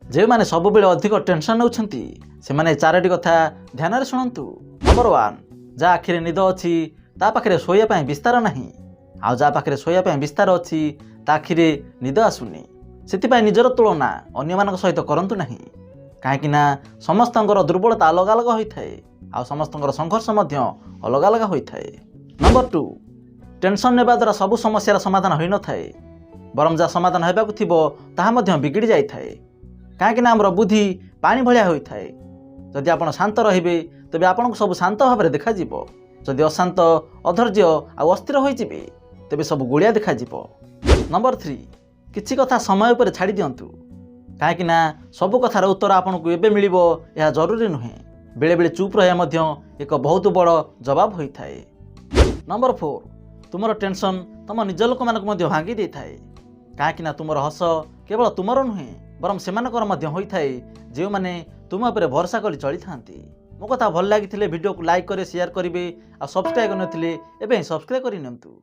जे माने सब बेले अधिक टेंशन नौछंती से माने चारोटी कथा ध्यान रे शुणंतु। नंबर 1, जा आखिरे निद अछि ता पाखरे सोया पय विस्तार नाही, आ जा पाखरे सोया पय विस्तार अछि ता आखिरे निद आसुनी। सेति पय निजर तुलना अन्य मानक सहित करंतु नाही, काहेकि ना समस्तंकर दुर्बलता अलग अलग होइथाय आ समस्तंकर संघर्ष मध्य अलग अलग होइथाय। नंबर 2, टेंशन नेबा द्वारा सब समस्यार समाधान होई न थाए, बरम जा समाधान हेबाकु थिबो ताहा मध्य बिगिड़ी जाइथाए, काहेकि ना हमर बुद्धि पानी भलिया होइथाए। जदि आपण शांत रहिबे तबे आपनको सब शांत भाबरे देखा जिवो, जदि अशांत अधैर्य आ अस्थिर होई जिबे तबे सब गोलिया देखा जिवो। नंबर 3, किछि कथा समय उपर छाड़ी दियंतु, काहेकि ना सब कथार उत्तर आपनको एबे मिलिबो यह जरूरी नुहे। बेले बेले चुप रहिया मध्य एक बहुत बड़ जवाब होइथाए। नंबर 4, तुमर टेंशन तुम निज लोक मानक मध्य भांगी देइथाए, काहेकि ना तुमर हस केवल तुमर नुहे बरम सेमानकर मध्य होइथाए जे माने तुम उपरे भरोसा करी चली थांती। मो कथा भल लागिथिले वीडियो को लाइक करे शेयर करिवे आ सब्सक्राइब करनथिले एबे सब्सक्राइब करि नियंतु।